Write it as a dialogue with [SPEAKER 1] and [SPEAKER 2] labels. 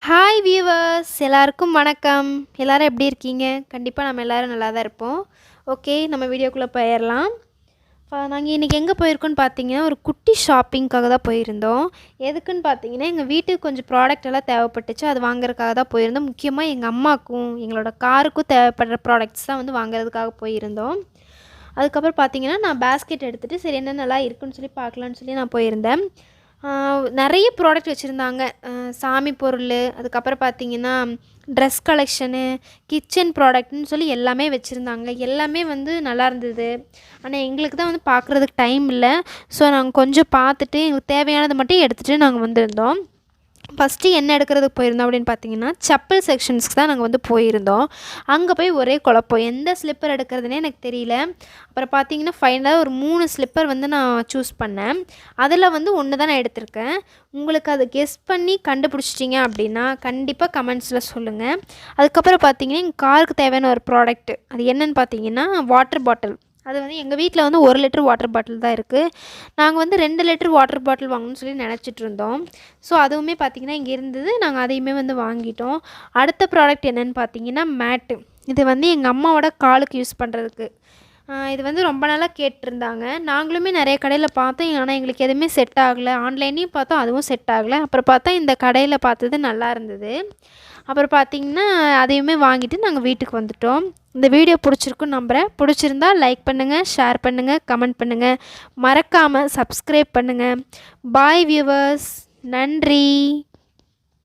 [SPEAKER 1] Hi viewers எல்லாருக்கும் வணக்கம். எல்லாரும் எப்படி இருக்கீங்க? கண்டிப்பாக நம்ம எல்லோரும் நல்லா தான் இருப்போம். ஓகே, நம்ம வீடியோக்குள்ளே போயிடலாம். நாங்கள் இன்றைக்கி எங்கே போயிருக்கோன்னு பார்த்தீங்கன்னா, ஒரு குட்டி ஷாப்பிங்க்காக தான் போயிருந்தோம். எதுக்குன்னு பார்த்தீங்கன்னா, எங்கள் வீட்டுக்கு கொஞ்சம் ப்ராடக்ட் எல்லாம் தேவைப்பட்டுச்சு. அது வாங்குறதுக்காக தான் போயிருந்தோம். முக்கியமாக எங்கள் அம்மாவுக்கும் எங்களோட காருக்கும் தேவைப்படுற ப்ராடக்ட்ஸ் தான் வந்து வாங்குறதுக்காக போயிருந்தோம். அதுக்கப்புறம் பார்த்தீங்கன்னா, நான் பேஸ்கெட் எடுத்துகிட்டு சரி என்னென்னலாம் இருக்குன்னு சொல்லி பார்க்கலான்னு சொல்லி நான் போயிருந்தேன். நிறைய ப்ராடக்ட் வச்சுருந்தாங்க. சாமி பொருள், அதுக்கப்புறம் பார்த்தீங்கன்னா ட்ரெஸ் கலெக்ஷனு, கிச்சன் ப்ராடக்ட்னு சொல்லி எல்லாமே வச்சுருந்தாங்க. எல்லாமே வந்து நல்லா இருந்தது. ஆனால் எங்களுக்கு தான் வந்து பார்க்குறதுக்கு டைம் இல்லை. ஸோ நாங்கள் கொஞ்சம் பார்த்துட்டு எங்களுக்கு தேவையானதை மட்டும் எடுத்துகிட்டு நாங்கள் வந்திருந்தோம். ஃபஸ்ட்டு என்ன எடுக்கிறதுக்கு போயிருந்தோம் அப்படின்னு பார்த்தீங்கன்னா, செப்பல் செக்ஷன்ஸ்க்கு தான் நாங்கள் வந்து போயிருந்தோம். அங்கே போய் ஒரே குழப்பம். எந்த ஸ்லிப்பர் எடுக்கிறதுனே எனக்கு தெரியல. அப்புறம் பார்த்தீங்கன்னா, ஃபைனலாக ஒரு 3 ஸ்லிப்பர் வந்து நான் சூஸ் பண்ணேன். அதில் வந்து 1 தான் நான் எடுத்திருக்கேன். உங்களுக்கு அதை கெஸ் பண்ணி கண்டுபிடிச்சிட்டிங்க அப்படின்னா, கண்டிப்பாக கமெண்ட்ஸில் சொல்லுங்கள். அதுக்கப்புறம் பார்த்தீங்கன்னா, எங்கள் காருக்கு தேவையான ஒரு ப்ராடக்ட்டு. அது என்னென்னு பார்த்தீங்கன்னா, வாட்டர் பாட்டில். அது வந்து எங்கள் வீட்டில் வந்து 1 லிட்டர் வாட்டர் பாட்டில் தான் இருக்குது. நாங்கள் வந்து 2 லிட்டர் வாட்டர் பாட்டில் வாங்கணும்னு சொல்லி நினச்சிட்டு இருந்தோம். ஸோ அதுவுமே பார்த்திங்கன்னா இங்கே இருந்தது. நாங்கள் அதையுமே வந்து வாங்கிட்டோம். அடுத்த ப்ராடக்ட் என்னென்னு பார்த்தீங்கன்னா மேட்டு. இது வந்து எங்கள் அம்மாவோட காலுக்கு யூஸ் பண்ணுறதுக்கு. இது வந்து ரொம்ப நாளாக கேட்டிருந்தாங்க. நாங்களுமே நிறைய கடையில் பார்த்தோம். ஆனால் எங்களுக்கு எதுவுமே செட் ஆகலை. ஆன்லைன்லேயும் பார்த்தோம், அதுவும் செட் ஆகலை. அப்புறம் பார்த்தா இந்த கடையில் பார்த்தது நல்லா இருந்தது. அப்புறம் பார்த்திங்கன்னா அதையுமே வாங்கிட்டு நாங்கள் வீட்டுக்கு வந்துட்டோம். இந்த வீடியோ பிடிச்சிருக்குன்னு நம்புகிறேன். பிடிச்சிருந்தா லைக் பண்ணுங்கள், ஷேர் பண்ணுங்கள், கமெண்ட் பண்ணுங்கள். மறக்காமல் சப்ஸ்கிரைப் பண்ணுங்கள். பாய் வியூவர்ஸ். நன்றி.